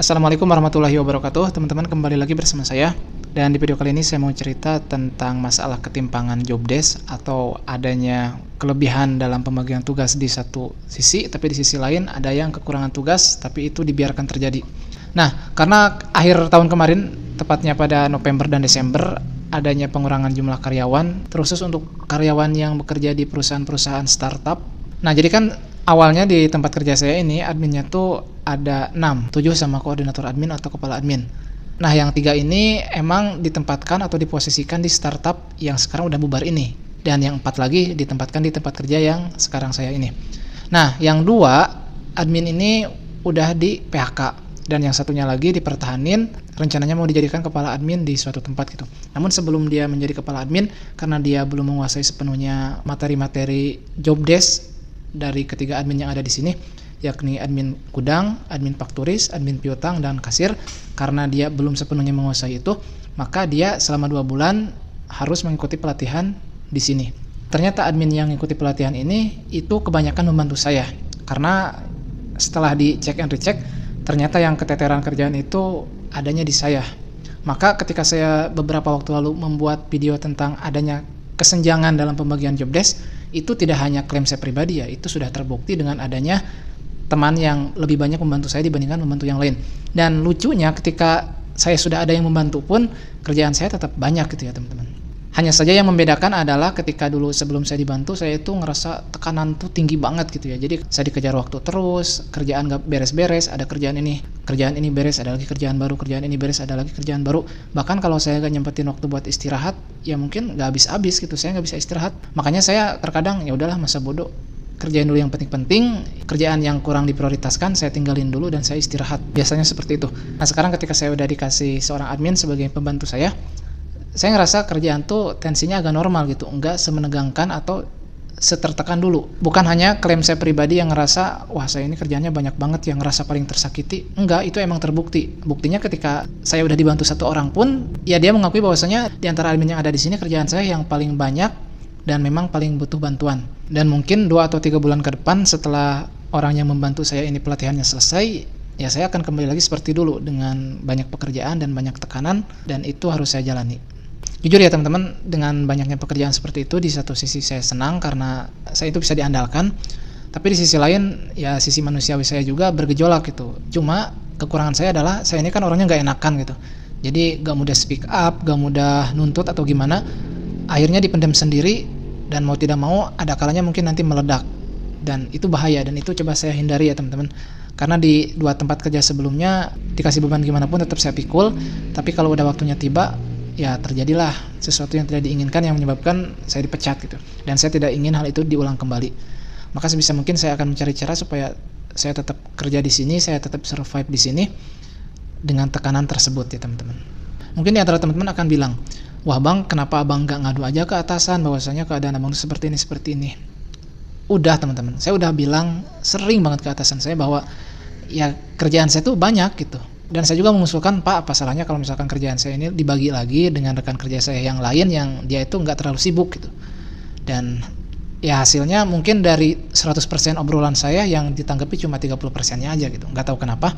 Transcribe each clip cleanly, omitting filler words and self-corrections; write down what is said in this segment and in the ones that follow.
Assalamualaikum warahmatullahi wabarakatuh. Teman-teman, kembali lagi bersama saya. Dan di video kali ini saya mau cerita tentang masalah ketimpangan job desk atau adanya kelebihan dalam pembagian tugas di satu sisi, tapi di sisi lain ada yang kekurangan tugas tapi itu dibiarkan terjadi. Nah, karena akhir tahun kemarin, tepatnya pada November dan Desember, adanya pengurangan jumlah karyawan, terkhusus untuk karyawan yang bekerja di perusahaan-perusahaan startup. Nah, jadi kan awalnya di tempat kerja saya ini adminnya tuh ada 6, 7 sama koordinator admin atau kepala admin. Nah, yang 3 ini emang ditempatkan atau diposisikan di startup yang sekarang udah bubar ini. Dan yang 4 lagi ditempatkan di tempat kerja yang sekarang saya ini. Nah, yang 2 admin ini udah di PHK. Dan yang satunya lagi dipertahanin, rencananya mau dijadikan kepala admin di suatu tempat gitu. Namun sebelum dia menjadi kepala admin, karena dia belum menguasai sepenuhnya materi-materi job desk dari ketiga admin yang ada di sini, yakni admin gudang, admin fakturis, admin piutang, dan kasir. Karena dia belum sepenuhnya menguasai itu, maka dia selama 2 bulan harus mengikuti pelatihan di sini. Ternyata admin yang mengikuti pelatihan ini itu kebanyakan membantu saya, karena setelah dicek and recheck, ternyata yang keteteran kerjaan itu adanya di saya. Maka ketika saya beberapa waktu lalu membuat video tentang adanya kesenjangan dalam pembagian job desk, itu tidak hanya klaim saya pribadi ya, itu sudah terbukti dengan adanya teman yang lebih banyak membantu saya dibandingkan membantu yang lain. Dan lucunya ketika saya sudah ada yang membantu pun, kerjaan saya tetap banyak gitu ya teman-teman. Hanya saja yang membedakan adalah ketika dulu sebelum saya dibantu, saya itu ngerasa tekanan tuh tinggi banget gitu ya. Jadi saya dikejar waktu terus, kerjaan gak beres-beres, ada kerjaan ini beres, ada lagi kerjaan baru, kerjaan ini beres, ada lagi kerjaan baru. Bahkan kalau saya gak nyempetin waktu buat istirahat, ya mungkin gak habis-habis gitu, saya gak bisa istirahat. Makanya saya terkadang ya udahlah, masa bodoh, kerjain dulu yang penting-penting, kerjaan yang kurang diprioritaskan saya tinggalin dulu dan saya istirahat. Biasanya seperti itu. Nah, sekarang ketika saya udah dikasih seorang admin sebagai pembantu saya ngerasa kerjaan tuh tensinya agak normal gitu, enggak semenegangkan atau setertekan dulu. Bukan hanya klaim saya pribadi yang ngerasa, wah saya ini kerjaannya banyak banget, yang ngerasa paling tersakiti. Enggak, itu emang terbukti. Buktinya ketika saya udah dibantu 1 orang pun, ya dia mengakui bahwasanya di antara admin yang ada di sini kerjaan saya yang paling banyak dan memang paling butuh bantuan. Dan mungkin 2 atau 3 bulan ke depan setelah orang yang membantu saya ini pelatihannya selesai, ya saya akan kembali lagi seperti dulu dengan banyak pekerjaan dan banyak tekanan, dan itu harus saya jalani. Jujur ya teman-teman, dengan banyaknya pekerjaan seperti itu, di satu sisi saya senang karena saya itu bisa diandalkan, tapi di sisi lain ya sisi manusiawi saya juga bergejolak gitu. Cuma kekurangan saya adalah saya ini kan orangnya gak enakan gitu, jadi gak mudah speak up, gak mudah nuntut atau gimana. Akhirnya dipendam sendiri, dan mau tidak mau ada kalanya mungkin nanti meledak, dan itu bahaya, dan itu coba saya hindari ya teman-teman. Karena di 2 tempat kerja sebelumnya dikasih beban gimana pun tetap saya pikul, tapi kalau udah waktunya tiba, ya terjadilah sesuatu yang tidak diinginkan yang menyebabkan saya dipecat gitu. Dan saya tidak ingin hal itu diulang kembali. Maka sebisa mungkin saya akan mencari cara supaya saya tetap kerja di sini, saya tetap survive di sini dengan tekanan tersebut ya teman-teman. Mungkin di antara teman-teman akan bilang, wah bang, kenapa abang gak ngadu aja ke atasan bahwasanya keadaan abang seperti ini. Udah teman-teman, saya udah bilang sering banget ke atasan saya bahwa ya kerjaan saya tuh banyak gitu. Dan saya juga mengusulkan, Pak, apa salahnya kalau misalkan kerjaan saya ini dibagi lagi dengan rekan kerja saya yang lain yang dia itu nggak terlalu sibuk gitu. Dan ya hasilnya mungkin dari 100% obrolan saya yang ditanggapi cuma 30%-nya aja gitu. Nggak tahu kenapa.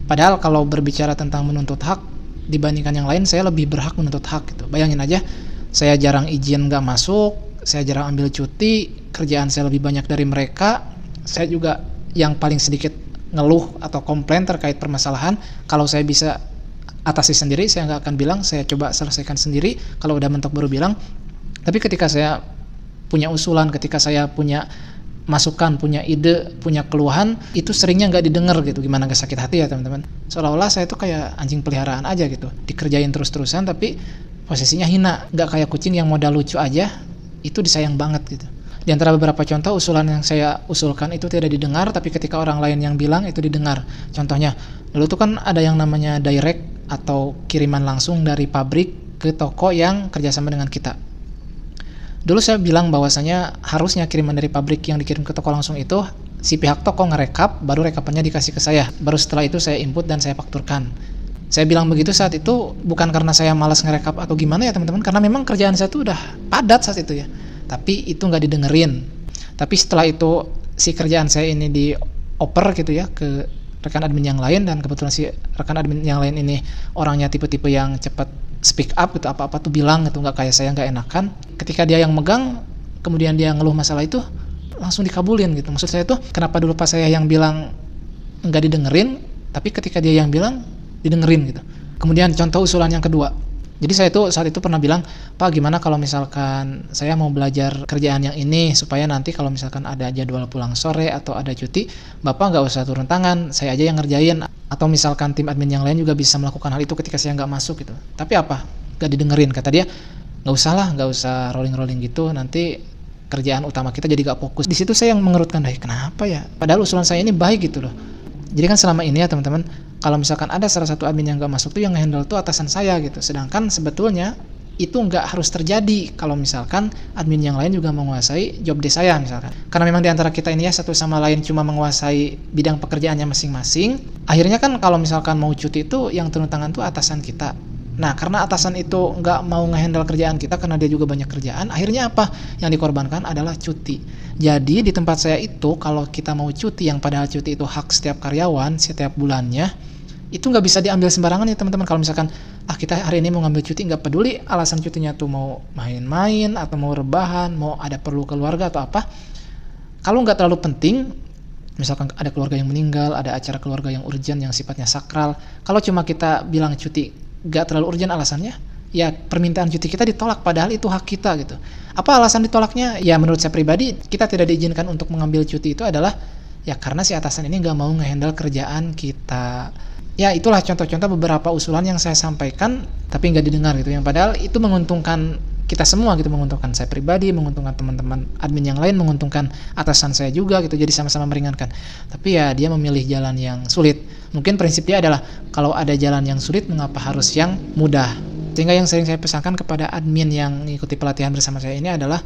Padahal kalau berbicara tentang menuntut hak, dibandingkan yang lain saya lebih berhak menuntut hak gitu. Bayangin aja, saya jarang izin nggak masuk, saya jarang ambil cuti, kerjaan saya lebih banyak dari mereka, saya juga yang paling sedikit ngeluh atau komplain terkait permasalahan. Kalau saya bisa atasi sendiri, saya nggak akan bilang, saya coba selesaikan sendiri. Kalau udah mentok baru bilang. Tapi ketika saya punya usulan, ketika saya punya masukan, punya ide, punya keluhan, itu seringnya nggak didengar gitu. Gimana nggak sakit hati ya teman-teman? Seolah-olah saya tuh kayak anjing peliharaan aja gitu, dikerjain terus-terusan tapi posisinya hina, nggak kayak kucing yang modal lucu aja, itu disayang banget gitu. Di antara beberapa contoh usulan yang saya usulkan itu tidak didengar, tapi ketika orang lain yang bilang itu didengar. Contohnya, dulu tuh kan ada yang namanya direct atau kiriman langsung dari pabrik ke toko yang kerjasama dengan kita. Dulu saya bilang bahwasanya harusnya kiriman dari pabrik yang dikirim ke toko langsung itu, si pihak toko ngerekap, baru rekapannya dikasih ke saya. Baru setelah itu saya input dan saya fakturkan. Saya bilang begitu saat itu bukan karena saya malas ngerekap atau gimana ya teman-teman, karena memang kerjaan saya tuh udah padat saat itu ya. Tapi itu nggak didengerin. Tapi setelah itu si kerjaan saya ini dioper gitu ya ke rekan admin yang lain, dan kebetulan si rekan admin yang lain ini orangnya tipe-tipe yang cepat speak up gitu, apa-apa tuh bilang gitu, nggak kayak saya nggak enakan. Ketika dia yang megang, kemudian dia ngeluh masalah itu, langsung dikabulin gitu. Maksud saya tuh, kenapa dulu pas saya yang bilang nggak didengerin, tapi ketika dia yang bilang didengerin gitu. Kemudian contoh usulan yang kedua, jadi saya tuh saat itu pernah bilang, Pak, gimana kalau misalkan saya mau belajar kerjaan yang ini, supaya nanti kalau misalkan ada jadwal pulang sore atau ada cuti, Bapak nggak usah turun tangan, saya aja yang ngerjain. Atau misalkan tim admin yang lain juga bisa melakukan hal itu ketika saya nggak masuk gitu. Tapi apa? Nggak didengerin. Kata dia, nggak usah lah, nggak usah rolling-rolling gitu, nanti kerjaan utama kita jadi nggak fokus. Di situ saya yang mengerutkan, kenapa ya? Padahal usulan saya ini baik gitu loh. Jadi kan selama ini ya teman-teman, kalau misalkan ada salah satu admin yang nggak masuk tuh, yang nge-handle tuh atasan saya gitu. Sedangkan sebetulnya itu nggak harus terjadi kalau misalkan admin yang lain juga menguasai job desk saya misalkan. Karena memang diantara kita ini ya, satu sama lain cuma menguasai bidang pekerjaannya masing-masing. Akhirnya kan kalau misalkan mau cuti itu yang turun tangan tuh atasan kita. Nah, karena atasan itu nggak mau nge-handle kerjaan kita karena dia juga banyak kerjaan, akhirnya apa? Yang dikorbankan adalah cuti. Jadi di tempat saya itu, kalau kita mau cuti, yang padahal cuti itu hak setiap karyawan setiap bulannya, itu nggak bisa diambil sembarangan ya teman-teman. Kalau misalkan kita hari ini mau ngambil cuti, nggak peduli alasan cutinya tuh mau main-main atau mau rebahan, mau ada perlu keluarga atau apa, kalau nggak terlalu penting, misalkan ada keluarga yang meninggal, ada acara keluarga yang urgent yang sifatnya sakral, kalau cuma kita bilang cuti gak terlalu urgent alasannya, ya permintaan cuti kita ditolak, padahal itu hak kita gitu. Apa alasan ditolaknya? Ya menurut saya pribadi, kita tidak diizinkan untuk mengambil cuti itu adalah ya karena si atasan ini gak mau ngehandle kerjaan kita. Ya itulah contoh-contoh beberapa usulan yang saya sampaikan tapi gak didengar gitu, yang padahal itu menguntungkan kita semua gitu, menguntungkan saya pribadi, menguntungkan teman-teman admin yang lain, menguntungkan atasan saya juga gitu, jadi sama-sama meringankan. Tapi ya dia memilih jalan yang sulit. Mungkin prinsip dia adalah kalau ada jalan yang sulit, mengapa harus yang mudah. Sehingga yang sering saya pesankan kepada admin yang mengikuti pelatihan bersama saya ini adalah,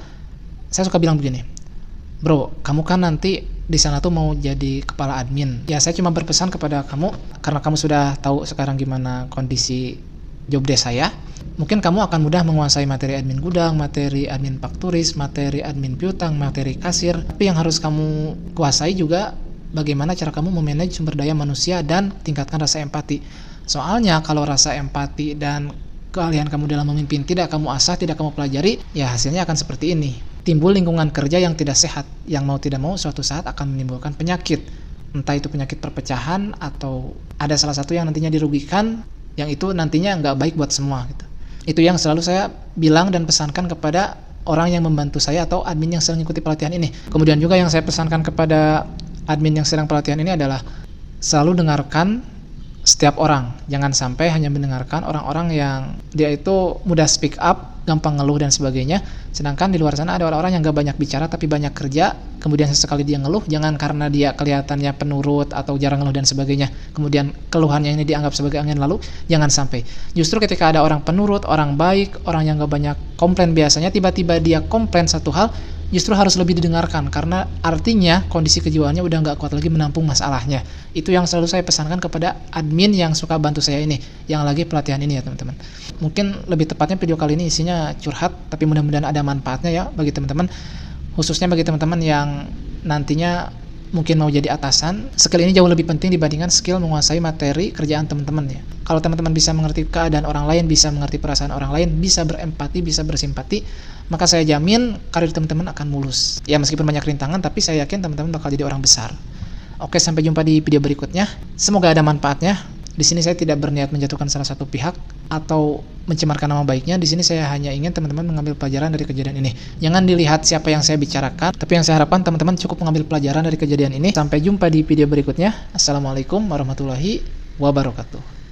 saya suka bilang begini, bro, kamu kan nanti di sana tuh mau jadi kepala admin. Ya saya cuma berpesan kepada kamu, karena kamu sudah tahu sekarang gimana kondisi job desk saya, mungkin kamu akan mudah menguasai materi admin gudang, materi admin fakturis, materi admin piutang, materi kasir. Tapi yang harus kamu kuasai juga bagaimana cara kamu memanage sumber daya manusia dan tingkatkan rasa empati. Soalnya kalau rasa empati dan keahlian kamu dalam memimpin tidak kamu asah, tidak kamu pelajari, ya hasilnya akan seperti ini. Timbul lingkungan kerja yang tidak sehat, yang mau tidak mau suatu saat akan menimbulkan penyakit. Entah itu penyakit perpecahan atau ada salah satu yang nantinya dirugikan, yang itu nantinya nggak baik buat semua gitu. Itu yang selalu saya bilang dan pesankan kepada orang yang membantu saya atau admin yang sedang mengikuti pelatihan ini. Kemudian juga yang saya pesankan kepada admin yang sedang pelatihan ini adalah selalu dengarkan setiap orang. Jangan sampai hanya mendengarkan orang-orang yang dia itu mudah speak up, gampang ngeluh dan sebagainya. Sedangkan di luar sana ada orang-orang yang gak banyak bicara tapi banyak kerja, kemudian sesekali dia ngeluh, jangan karena dia kelihatannya penurut atau jarang ngeluh dan sebagainya, kemudian keluhannya ini dianggap sebagai angin lalu. Jangan sampai. Justru ketika ada orang penurut, orang baik, orang yang gak banyak komplain biasanya, tiba-tiba dia komplain satu hal, justru harus lebih didengarkan, karena artinya kondisi kejiwaannya udah nggak kuat lagi menampung masalahnya. Itu yang selalu saya pesankan kepada admin yang suka bantu saya ini, yang lagi pelatihan ini ya teman-teman. Mungkin lebih tepatnya video kali ini isinya curhat, tapi mudah-mudahan ada manfaatnya ya bagi teman-teman, khususnya bagi teman-teman yang nantinya mungkin mau jadi atasan. Skill ini jauh lebih penting dibandingkan skill menguasai materi kerjaan teman-teman ya. Kalau teman-teman bisa mengerti keadaan orang lain, bisa mengerti perasaan orang lain, bisa berempati, bisa bersimpati, maka saya jamin karir teman-teman akan mulus. Ya meskipun banyak rintangan, tapi saya yakin teman-teman bakal jadi orang besar. Oke, sampai jumpa di video berikutnya. Semoga ada manfaatnya. Di sini saya tidak berniat menjatuhkan salah satu pihak atau mencemarkan nama baiknya. Di sini saya hanya ingin teman-teman mengambil pelajaran dari kejadian ini. Jangan dilihat siapa yang saya bicarakan, tapi yang saya harapkan teman-teman cukup mengambil pelajaran dari kejadian ini. Sampai jumpa di video berikutnya. Assalamualaikum warahmatullahi wabarakatuh.